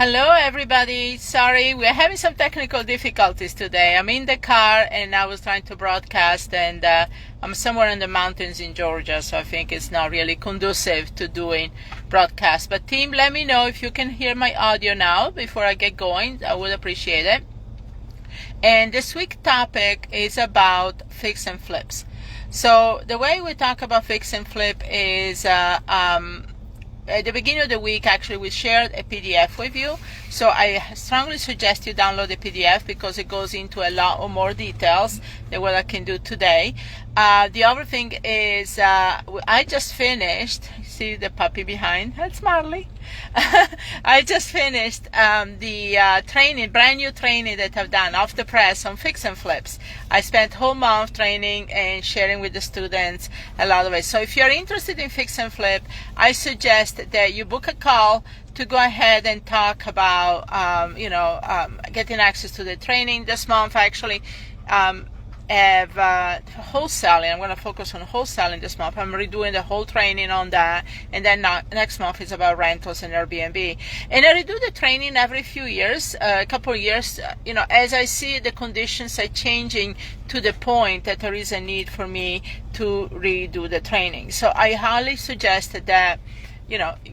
Hello, everybody. Sorry, we're having some technical difficulties today. I'm in the car and I was trying to broadcast, and I'm somewhere in the mountains in Georgia, so I think it's not really conducive to doing broadcast. But team, let me know if you can hear my audio now before I get going. I would appreciate it. And this week's topic is about fix and flips. So the way we talk about fix and flip is at the beginning of the week, actually, we shared a PDF with you. So I strongly suggest you download the PDF because it goes into a lot of more details than what I can do today. The other thing is I just finished, see the puppy behind? That's Marley. I just finished the training, brand new training that I've done off the press on fix and flips. I spent whole month training and sharing with the students a lot of it. So if you're interested in fix and flip, I suggest that you book a call to go ahead and talk about getting access to the training. This month actually have wholesaling. I'm going to focus on wholesaling this month. I'm redoing the whole training on that, and then next month is about rentals and Airbnb. And I redo the training every few years, a couple of years, as I see the conditions are changing to the point that there is a need for me to redo the training. So I highly suggest that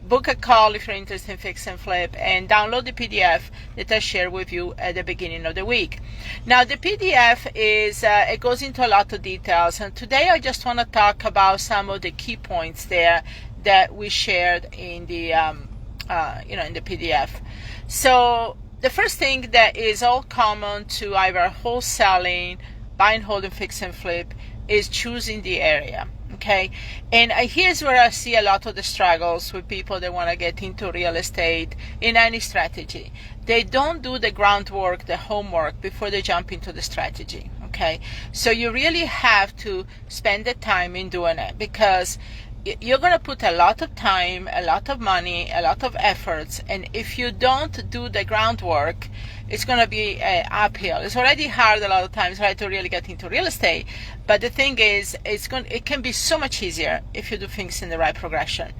book a call if you're interested in fix and flip, and download the PDF that I shared with you at the beginning of the week. Now, the PDF is it goes into a lot of details, and today I just want to talk about some of the key points there that we shared in the in the PDF. So the first thing that is all common to either wholesaling, buy and hold, and fix and flip is choosing the area. Okay, and here's where I see a lot of the struggles with people that want to get into real estate in any strategy. They don't do the groundwork, the homework, before they jump into the strategy. Okay, so you really have to spend the time in doing it, because you're going to put a lot of time, a lot of money, a lot of efforts, and if you don't do the groundwork, it's going to be uphill. It's already hard a lot of times, right, to really get into real estate. But the thing is, it can be so much easier if you do things in the right progression.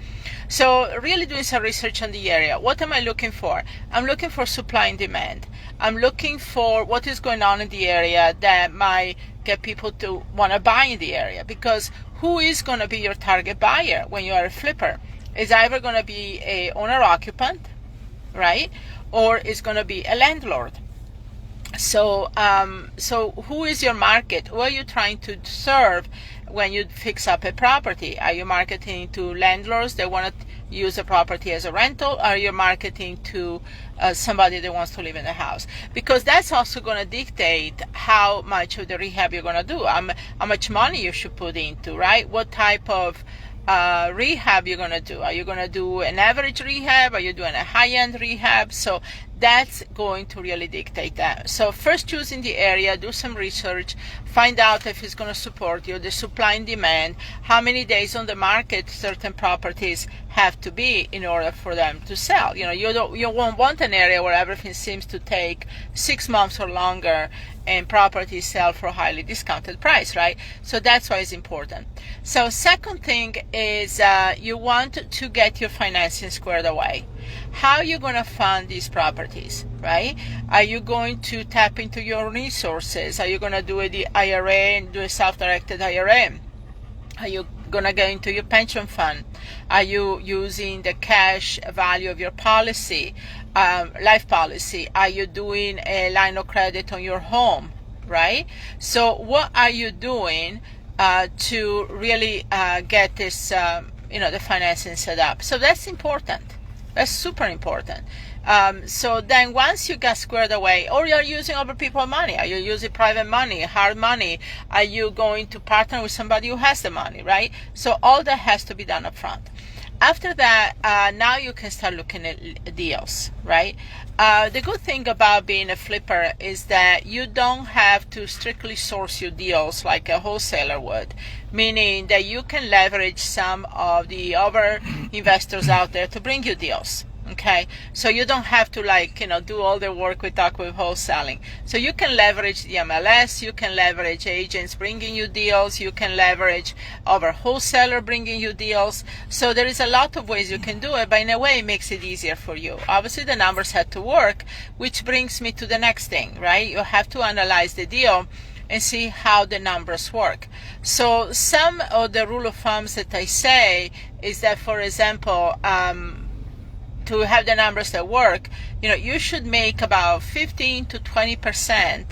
So really doing some research on the area. What am I looking for? I'm looking for supply and demand. I'm looking for what is going on in the area that might get people to want to buy in the area, because who is going to be your target buyer when you are a flipper? It's either going to be a owner-occupant, right, or it's going to be a landlord. So who is your market? Who are you trying to serve when you fix up a property? Are you marketing to landlords that want to use a property as a rental? Are you marketing to somebody that wants to live in the house? Because that's also going to dictate how much of the rehab you're going to do, how much money you should put into, right? What type of rehab you're going to do. Are you going to do an average rehab? Are you doing a high-end rehab? So that's going to really dictate that. So first, choosing the area, do some research, find out if it's going to support you, the supply and demand, how many days on the market certain properties have to be in order for them to sell. You won't want an area where everything seems to take 6 months or longer and properties sell for a highly discounted price, right? So that's why it's important. So second thing is you want to get your financing squared away. How are you going to fund these properties, right? Are you going to tap into your resources? Are you going to do the IRA and do a self-directed IRA? Are you going to get into your pension fund? Are you using the cash value of your policy, life policy? Are you doing a line of credit on your home, right? So what are you doing to really get this, the financing set up? So that's important. That's super important. So then once you get squared away, or you're using other people's money, are you using private money, hard money? Are you going to partner with somebody who has the money, right? So all that has to be done up front. After that, now you can start looking at deals, right? The good thing about being a flipper is that you don't have to strictly source your deals like a wholesaler would, meaning that you can leverage some of the other investors out there to bring you deals. Okay, so you don't have to do all the work we talk with wholesaling. So you can leverage the MLS, you can leverage agents bringing you deals, you can leverage other wholesaler bringing you deals. So there is a lot of ways you can do it, but in a way it makes it easier for you. Obviously the numbers have to work, which brings me to the next thing, right? You have to analyze the deal and see how the numbers work. So some of the rule of thumbs that I say is that, for example, to have the numbers that work, you should make about 15 to 20%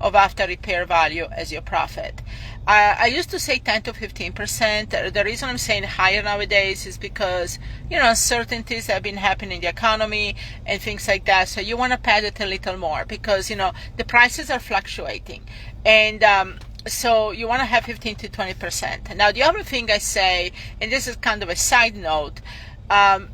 of after repair value as your profit. I used to say 10 to 15%. The reason I'm saying higher nowadays is because, uncertainties have been happening in the economy and things like that. So you want to pad it a little more because, the prices are fluctuating. And so you want to have 15 to 20%. Now, the other thing I say, and this is kind of a side note,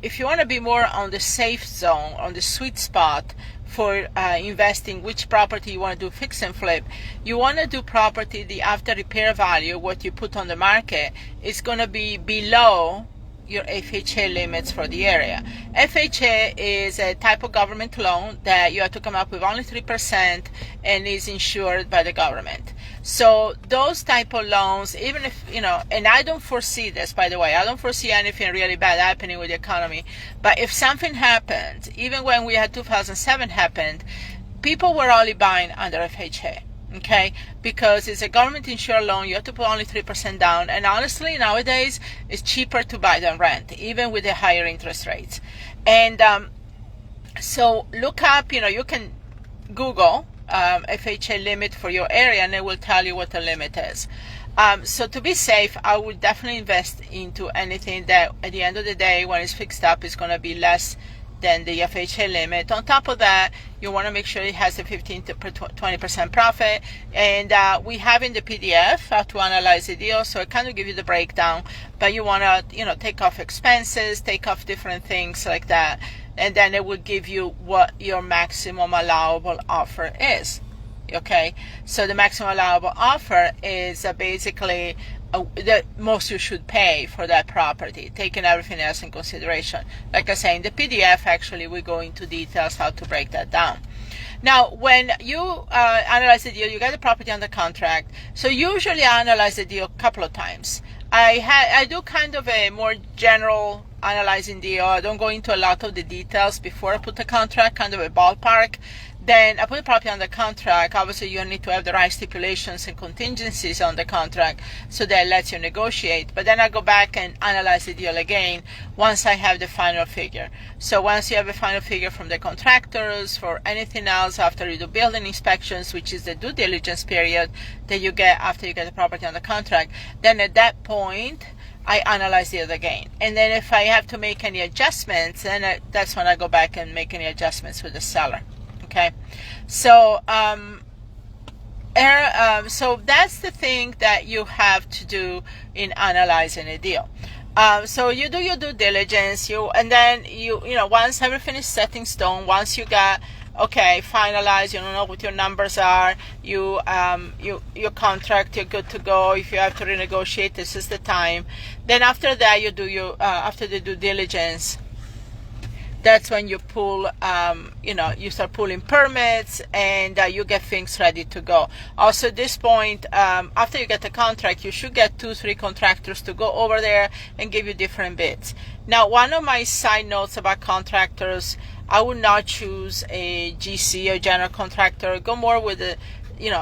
if you want to be more on the safe zone, on the sweet spot for investing, which property you want to do fix and flip, you want to do property, the after repair value, what you put on the market, is going to be below your FHA limits for the area. FHA is a type of government loan that you have to come up with only 3% and is insured by the government. So those type of loans, even if, and I don't foresee this, by the way, I don't foresee anything really bad happening with the economy, but if something happened, even when we had 2007 happened, people were only buying under FHA. Okay, because it's a government insured loan, you have to put only 3% down, and honestly nowadays it's cheaper to buy than rent, even with the higher interest rates. And so look up, you can Google FHA limit for your area and it will tell you what the limit is. So to be safe, I would definitely invest into anything that at the end of the day, when it's fixed up, is going to be less than the FHA limit. On top of that, you want to make sure it has a 15 to 20% profit. And we have in the PDF how to analyze the deal, so it kind of gives you the breakdown. But you want to, take off expenses, take off different things like that, and then it will give you what your maximum allowable offer is. Okay, so the maximum allowable offer is basically the most you should pay for that property, taking everything else in consideration. Like I say, in the PDF, actually, we go into details how to break that down. Now, when you analyze the deal, you get the property under contract. So usually I analyze the deal a couple of times. I do kind of a more general analyzing deal. I don't go into a lot of the details before I put the contract, kind of a ballpark. Then I put the property under contract. Obviously, you need to have the right stipulations and contingencies on the contract, so that lets you negotiate. But then I go back and analyze the deal again once I have the final figure. So once you have a final figure from the contractors, for anything else after you do building inspections, which is the due diligence period that you get after you get the property under contract, then at that point, I analyze the deal again. And then if I have to make any adjustments, then that's when I go back and make any adjustments with the seller. Okay, so so that's the thing that you have to do in analyzing a deal. So you do your due diligence, and then once everything is set in stone, once you got finalized, you know what your numbers are, your contract, you're good to go. If you have to renegotiate, this is the time. Then after that, you do your after the due diligence, that's when you pull, you start pulling permits and you get things ready to go. Also at this point, after you get the contract, you should get 2-3 contractors to go over there and give you different bids. Now, one of my side notes about contractors, I would not choose a GC or general contractor. Go more with the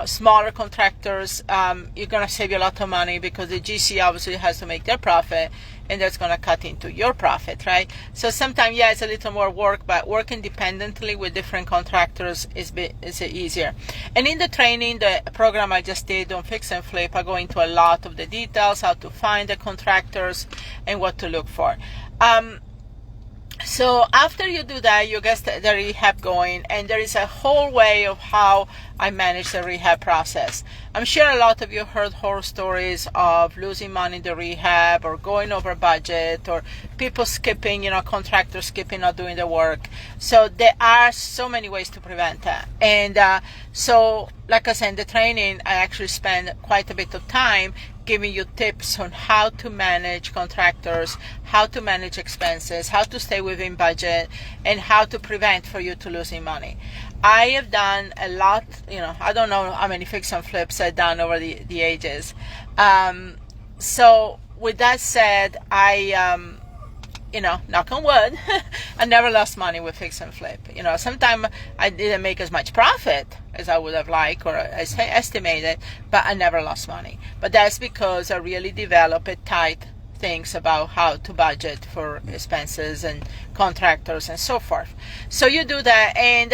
smaller contractors. You're going to save you a lot of money because the GC obviously has to make their profit, and that's going to cut into your profit, right? So sometimes, it's a little more work, but work independently with different contractors is easier. And in the training, the program I just did on Fix and Flip, I go into a lot of the details, how to find the contractors and what to look for. So after you do that, you get the rehab going, and there is a whole way of how I manage the rehab process. I'm sure a lot of you heard horror stories of losing money in the rehab, or going over budget, or people skipping, contractors skipping, not doing the work. So there are so many ways to prevent that. And so, like I said, in the training, I actually spend quite a bit of time giving you tips on how to manage contractors, how to manage expenses, how to stay within budget, and how to prevent for you to losing money. I have done a lot, I don't know how many fix and flips I've done over the ages. So with that said, I knock on wood, I never lost money with fix and flip. Sometimes I didn't make as much profit as I would have liked or as I estimated, but I never lost money. But that's because I really developed tight things about how to budget for expenses and contractors and so forth. So you do that, and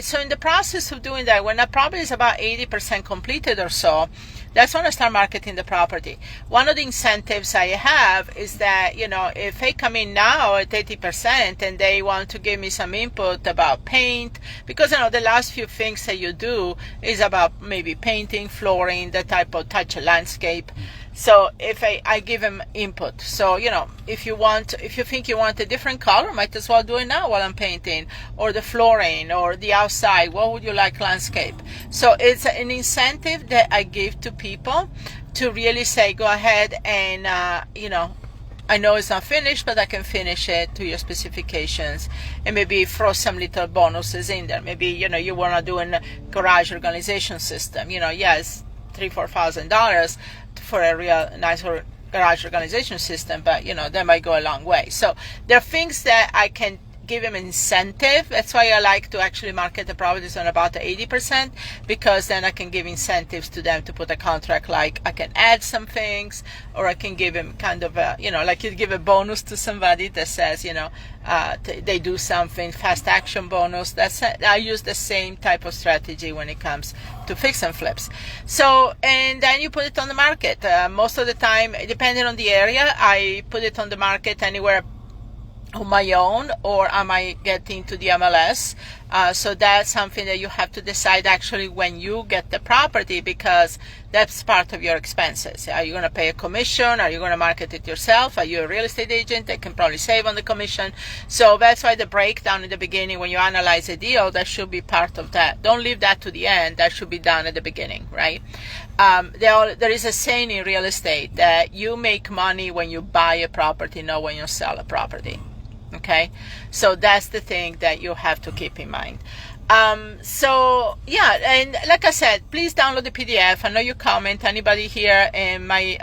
so in the process of doing that, when a property is about 80% completed or so, that's when I start marketing the property. One of the incentives I have is that, if they come in now at 80% and they want to give me some input about paint, because the last few things that you do is about maybe painting, flooring, that type of touch of landscape. So if I give them input, so if you think you want a different color, might as well do it now while I'm painting, or the flooring, or the outside. What would you like landscape? So it's an incentive that I give to people to really say, go ahead and I know it's not finished, but I can finish it to your specifications, and maybe throw some little bonuses in there. Maybe you want to do a garage organization system. Yes, $3,000-$4,000 for a real nice garage organization system, but that might go a long way. So there are things that I can give them incentive. That's why I like to actually market the properties on about 80%, because then I can give incentives to them to put a contract, like I can add some things, or I can give them kind of a, like you give a bonus to somebody that says, they do something, fast action bonus. I use the same type of strategy when it comes to fix and flips. So, and then you put it on the market. Most of the time, depending on the area, I put it on the market anywhere on my own, or I might get into the MLS. So that's something that you have to decide actually when you get the property, because that's part of your expenses. Are you going to pay a commission? Are you going to market it yourself? Are you a real estate agent that can probably save on the commission? So that's why the breakdown in the beginning, when you analyze a deal, that should be part of that. Don't leave that to the end. That should be done at the beginning, right? There is a saying in real estate that you make money when you buy a property, not when you sell a property. Okay, so that's the thing that you have to keep in mind. So yeah, and like I said, please download the PDF. I know you comment. Anybody here in my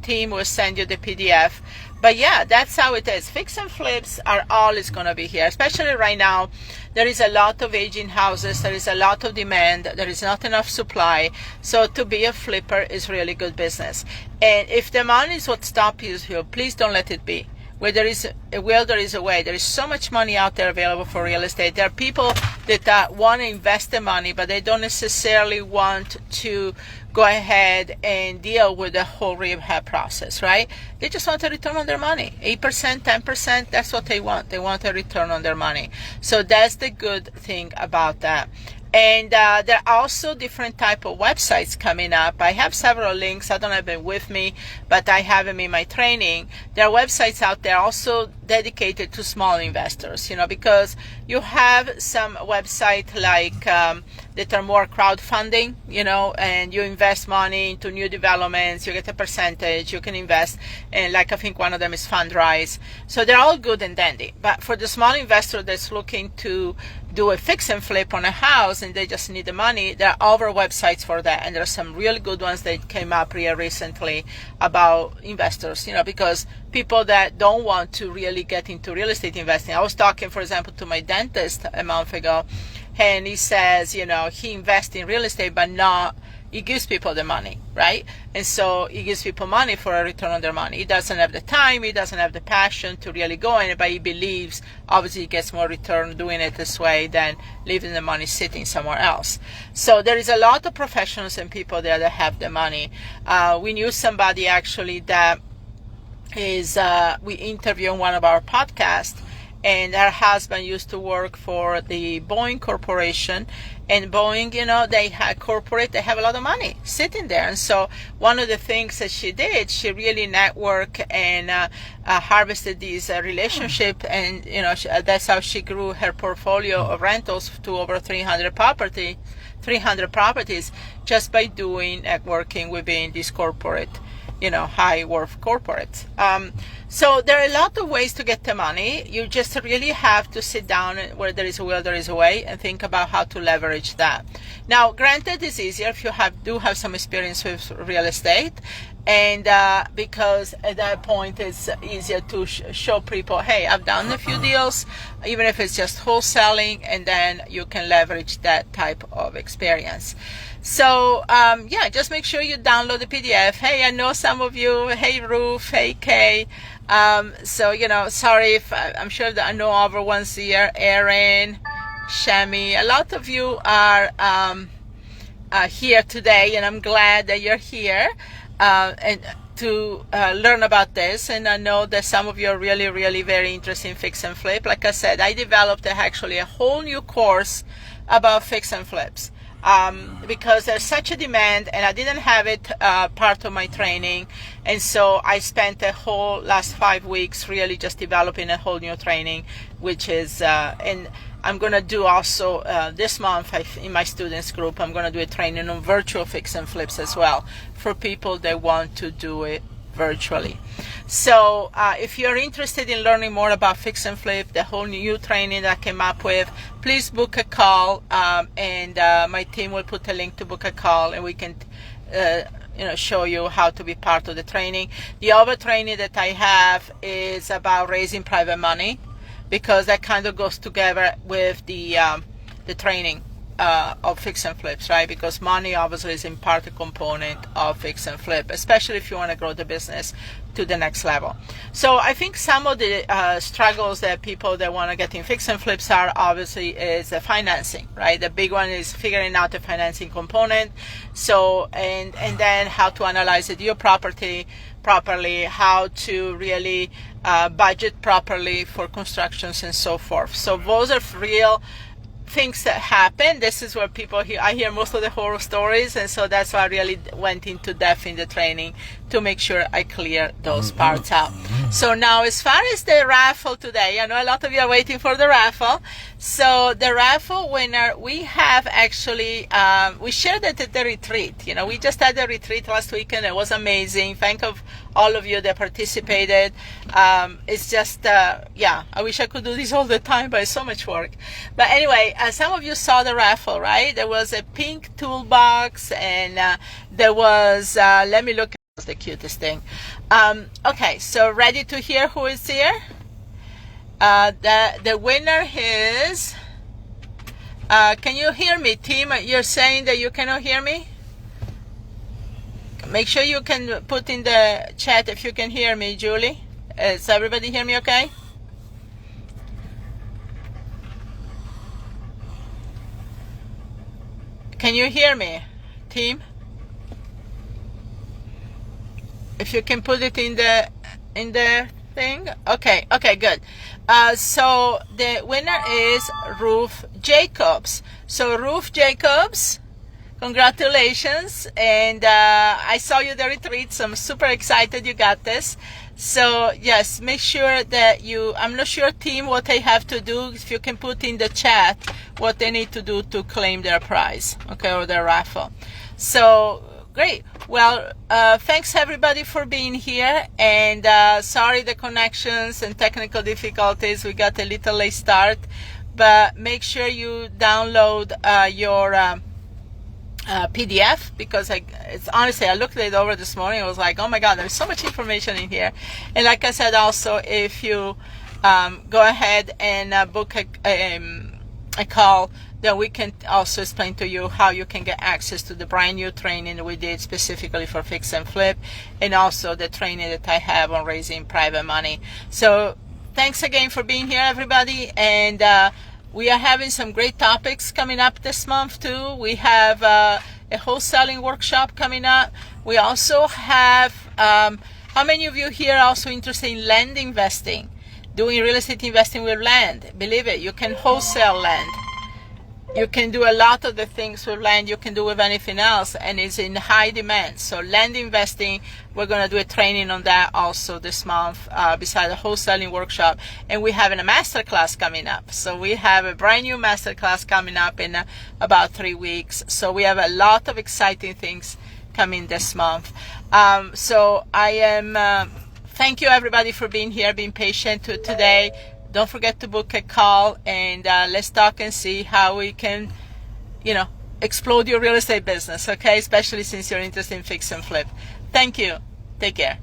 team will send you the PDF. But yeah, that's how it is. Fix and flips are always going to be here, especially right now. There is a lot of aging houses. There is a lot of demand. There is not enough supply. So to be a flipper is really good business. And if the money is what stops you, please don't let it be. Where there is a will, there is a way. There is so much money out there available for real estate. There are people that want to invest the money, but they don't necessarily want to go ahead and deal with the whole rehab process, right? They just want a return on their money. 8%, 10%, that's what they want. They want a return on their money. So that's the good thing about that. And there are also different type of websites coming up. I have several links. I don't have them with me, but I have them in my training. There are websites out there also dedicated to small investors, because you have some websites like that are more crowdfunding, and you invest money into new developments, you get a percentage, you can invest, and like I think one of them is Fundrise. So they're all good and dandy. But for the small investor that's looking to do a fix and flip on a house and they just need the money, there are other websites for that, and there are some really good ones that came up here recently about investors, because people that don't want to really get into real estate investing. I was talking, for example, to my dentist a month ago, and he says, he invests in real estate, but not, he gives people the money, right? And so he gives people money for a return on their money. He doesn't have the time, he doesn't have the passion to really go in it, but he believes obviously he gets more return doing it this way than leaving the money sitting somewhere else. So there is a lot of professionals and people there that have the money. We knew somebody actually that is, we interviewed on one of our podcasts, and her husband used to work for the Boeing Corporation, and Boeing, they have a lot of money sitting there. And so one of the things that she did, she really networked and harvested these relationship, and that's how she grew her portfolio of rentals to over 300 properties just by doing working within this corporate high worth corporates. So there are a lot of ways to get the money. You just really have to sit down where there is a will, there is a way, and think about how to leverage that. Now, granted, it's easier if you do have some experience with real estate, and because at that point it's easier to show people, hey, I've done a few deals, even if it's just wholesaling, and then you can leverage that type of experience. So just make sure you download the PDF. Hey, I know some of you. Hey, Ruth. Hey, Kay. Sorry if I'm sure that I know over once a year. Erin, Shami, a lot of you are here today, and I'm glad that you're here and to learn about this. And I know that some of you are really, really very interested in fix and flip. Like I said, I developed actually a whole new course about fix and flips. Because there's such a demand, and I didn't have it part of my training, and so I spent the whole last 5 weeks really just developing a whole new training, which is and I'm going to do also this month in my students group, I'm going to do a training on virtual fix and flips as well for people that want to do it virtually. So if you're interested in learning more about fix and flip, the whole new training that I came up with, please book a call, and my team will put a link to book a call, and we can show you how to be part of the training. The other training that I have is about raising private money, because that kind of goes together with the training of fix and flips, right? Because money obviously is in part a component of fix and flip, especially if you want to grow the business to the next level. So I think some of the struggles that people that want to get in fix and flips are obviously is the financing, right? The big one is figuring out the financing component. So and then how to analyze the deal property properly, how to really budget properly for constructions and so forth. So those are real things that happen. This is where I hear most of the horror stories, and so that's why I really went into depth in the training to make sure I clear those parts out. So now, as far as the raffle today, I know a lot of you are waiting for the raffle. So the raffle winner, we have actually we shared it at the retreat. We just had a retreat last weekend. It was amazing. Thank all of you that participated. It's just I wish I could do this all the time, but it's so much work. But anyway, some of you saw the raffle, right? There was a pink toolbox, and there was let me look. It was the cutest thing. Okay, so ready to hear who is here? The winner is can you hear me, team? You're saying that you cannot hear me? Make sure you can put in the chat if you can hear me, Julie. Does everybody hear me okay? Can you hear me, team? If you can put it in the thing. Okay, good. So the winner is Ruth Jacobs. So Ruth Jacobs, congratulations. And I saw you at the retreat, so I'm super excited you got this. So yes, make sure that I'm not sure, team, what they have to do. If you can put in the chat what they need to do to claim their prize, okay, or their raffle. So great. Well, thanks everybody for being here, and sorry the connections and technical difficulties. We got a little late start, but make sure you download your PDF, because it's honestly, I looked it over this morning. I was like, oh my God, there's so much information in here. And like I said, also, if you go ahead and book a call, then we can also explain to you how you can get access to the brand new training we did specifically for fix and flip, and also the training that I have on raising private money. So thanks again for being here, everybody. And we are having some great topics coming up this month too. We have a wholesaling workshop coming up. We also have, how many of you here are also interested in land investing, doing real estate investing with land? Believe it, you can wholesale land. You can do a lot of the things with land you can do with anything else, and it's in high demand. So land investing, we're going to do a training on that also this month, beside the wholesaling workshop. And we have a masterclass coming up. So we have a brand new masterclass coming up in about 3 weeks. So we have a lot of exciting things coming this month. So I am thank you everybody for being here, being patient today. Don't forget to book a call, and let's talk and see how we can, explode your real estate business, okay? Especially since you're interested in fix and flip. Thank you. Take care.